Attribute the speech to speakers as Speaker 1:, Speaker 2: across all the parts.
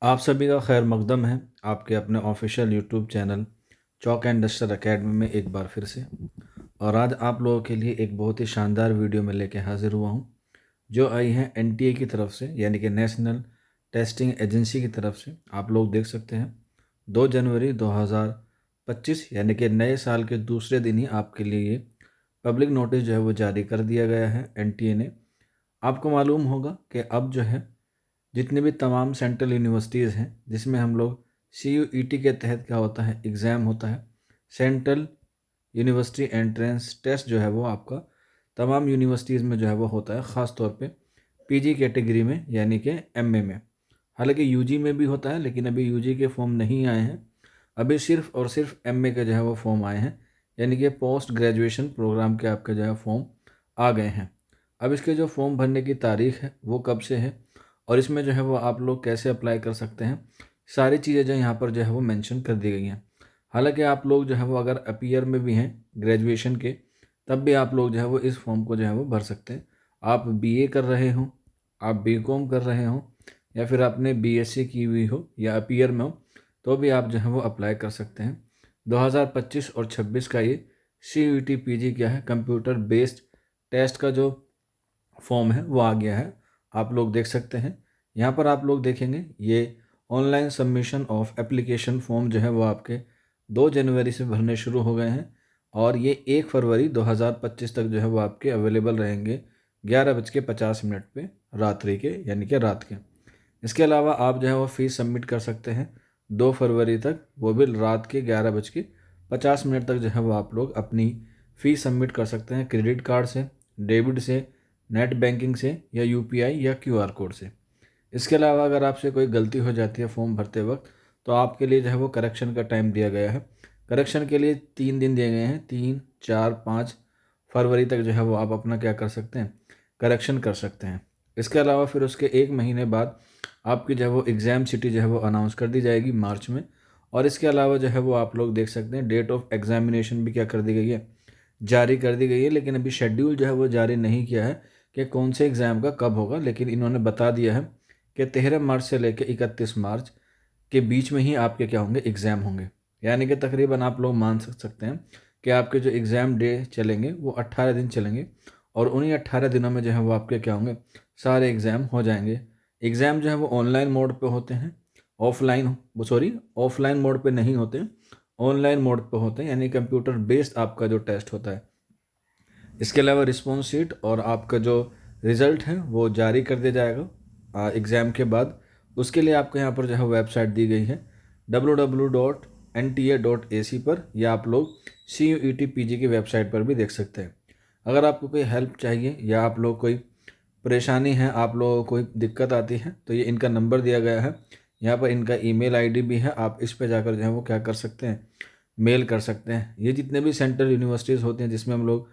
Speaker 1: आप सभी का खैर मकदम है आपके अपने official YouTube channel chalk and duster academy में एक बार फिर से। और आज आप लोगों के लिए एक बहुत ही शानदार वीडियो में लेके हाजिर हुआ हूँ जो आई है एनटीए की तरफ से, यानी कि नेशनल टेस्टिंग एजेंसी की तरफ से। आप लोग देख सकते हैं 2 जनवरी 2025 यानी कि नए साल के दूसरे दिन ही आपके लिए ये पब्लिक नोटिस जो है वो जारी कर दिया गया है एनटीए ने। आपको मालूम होगा कि अब जो है जितने भी तमाम सेंट्रल यूनिवर्सिटीज़ हैं जिसमें हम लोग CUET के तहत क्या होता है, एग्ज़ाम होता है, सेंट्रल यूनिवर्सिटी एंट्रेंस टेस्ट जो है वो आपका तमाम यूनिवर्सिटीज़ में जो है वो होता है, ख़ास तौर पे पीजी कैटेगरी में यानी कि एमए में। हालांकि यूजी में भी होता है लेकिन अभी यूजी के फॉर्म नहीं आए हैं, अभी सिर्फ और सिर्फ एमए के जो है वो फॉर्म आए हैं, यानी कि पोस्ट ग्रेजुएशन प्रोग्राम के आपके जो है फॉर्म आ गए हैं। अब इसके जो फॉर्म भरने की तारीख है वो कब से है और इसमें जो है वो आप लोग कैसे अप्लाई कर सकते हैं, सारी चीज़ें जो यहाँ पर जो है वो मेंशन कर दी गई हैं। हालांकि आप लोग जो है वो अगर अपीयर में भी हैं ग्रेजुएशन के, तब भी आप लोग जो है वो इस फॉर्म को जो है वो भर सकते हैं। आप बीए कर रहे हों, आप बीकॉम कर रहे हों, या फिर आपने बीएससी की हुई हो या अपीयर में हो, तो भी आप जो है वो अप्लाई कर सकते हैं। 2025 और 26 का ये CUET पीजी क्या है, कंप्यूटर बेस्ड टेस्ट का जो फॉर्म है वो आ गया है। आप लोग देख सकते हैं यहाँ पर, आप लोग देखेंगे ये online submission of application form जो है वो आपके 2 जनवरी से भरने शुरू हो गए हैं और ये 1 फरवरी 2025 तक जो है वो आपके अवेलेबल रहेंगे 11:50 पे रात्रि के, यानी कि रात के। इसके अलावा आप जो है वो फीस सबमिट कर सकते हैं 2 फरवरी तक, वो भी रात के 11:50 तक जो है वो आप लोग अपनी फ़ीस सबमिट कर सकते हैं क्रेडिट कार्ड से, डेबिट से, नेट बैंकिंग से या यूपीआई या क्यूआर कोड से। इसके अलावा अगर आपसे कोई गलती हो जाती है फॉर्म भरते वक्त, तो आपके लिए जो है वो करेक्शन का टाइम दिया गया है। करेक्शन के लिए 3 दिन दिए गए हैं, 3, 4, 5 फरवरी तक जो है वो आप अपना क्या कर सकते हैं, करेक्शन कर सकते हैं। इसके अलावा फिर उसके 1 महीने बाद आपकी जो है वो एग्ज़ाम सिटी जो है वो अनाउंस कर दी जाएगी मार्च में। और इसके अलावा जो है वो आप लोग देख सकते हैं डेट ऑफ एग्जामिनेशन भी क्या कर दी गई है, जारी कर दी गई है। लेकिन अभी शेड्यूल जो है वो जारी नहीं किया है कि कौन से एग्ज़ाम का कब होगा, लेकिन इन्होंने बता दिया है कि 13 मार्च से लेकर 31 मार्च के बीच में ही आपके क्या होंगे, एग्ज़ाम होंगे। यानी कि तकरीबन आप लोग मान सकते हैं कि आपके जो एग्ज़ाम डे चलेंगे वो 18 दिन चलेंगे और उन्हीं 18 दिनों में जो है वो आपके क्या होंगे, सारे एग्ज़ाम हो जाएंगे। एग्ज़ाम जो है वो ऑनलाइन मोड पे होते हैं, ऑफलाइन मोड पे नहीं होते हैं, ऑनलाइन मोड पे होते हैं, यानी कंप्यूटर बेस्ड आपका जो टेस्ट होता है। इसके अलावा रिस्पॉन्स शीट और आपका जो रिज़ल्ट है वो जारी कर दिया जाएगा एग्ज़ाम के बाद। उसके लिए आपको यहाँ पर जो है वेबसाइट दी गई है www.nta.ac पर, या आप लोग CUET PG की वेबसाइट पर भी देख सकते हैं। अगर आपको कोई हेल्प चाहिए या आप लोग कोई परेशानी है, आप लोगों को कोई दिक्कत आती है, तो ये इनका नंबर दिया गया है। यहाँ पर इनका ईमेल आईडी भी है, आप इस पे जाकर जो है वो क्या कर सकते हैं, मेल कर सकते हैं। ये जितने भी सेंट्रल यूनिवर्सिटीज़ होती हैं, जिसमें हम लोग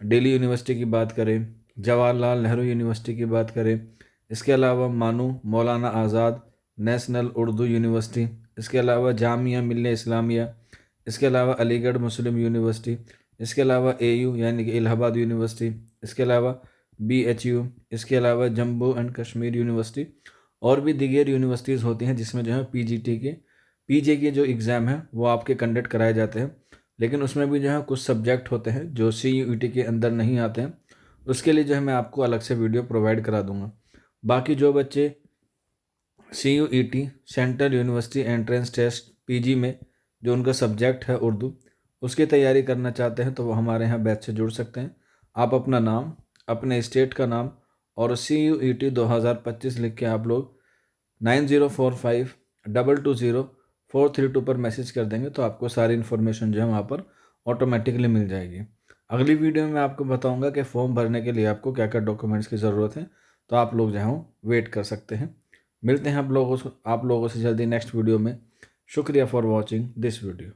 Speaker 1: दिल्ली यूनिवर्सिटी की बात करें, जवाहरलाल नेहरू यूनिवर्सिटी की बात करें, इसके अलावा मानू मौलाना आज़ाद नेशनल उर्दू यूनिवर्सिटी, इसके अलावा जामिया मिल्ले इस्लामिया, इसके अलावा अलीगढ़ मुस्लिम यूनिवर्सिटी, इसके अलावा AU यानी कि इलाहाबाद यूनिवर्सिटी, इसके अलावा BHU, इसके अलावा जम्मू एंड कश्मीर यूनिवर्सिटी और भी दीगर यूनिवर्सिटीज़ होती हैं जिसमें जो है PJ के जो एग्ज़ाम है वो आपके कंडक्ट कराए जाते हैं। लेकिन उसमें भी जो है कुछ सब्जेक्ट होते हैं जो CUET के अंदर नहीं आते हैं, उसके लिए जो है मैं आपको अलग से वीडियो प्रोवाइड करा दूंगा। बाकी जो बच्चे CUET central university entrance test PG में जो उनका सब्जेक्ट है उर्दू, उसकी तैयारी करना चाहते हैं तो वो हमारे यहाँ बैच से जुड़ सकते हैं। आप अपना नाम, अपने स्टेट का नाम और CUET 2025 लिख के आप लोग 9045220432 पर मैसेज कर देंगे तो आपको सारी इन्फॉर्मेशन जो है वहाँ पर ऑटोमेटिकली मिल जाएगी। अगली वीडियो में मैं आपको बताऊंगा कि फॉर्म भरने के लिए आपको क्या क्या डॉक्यूमेंट्स की ज़रूरत है, तो आप लोग जो है वेट कर सकते हैं। मिलते हैं आप लोगों से जल्दी नेक्स्ट वीडियो में। शुक्रिया फॉर वॉचिंग दिस वीडियो।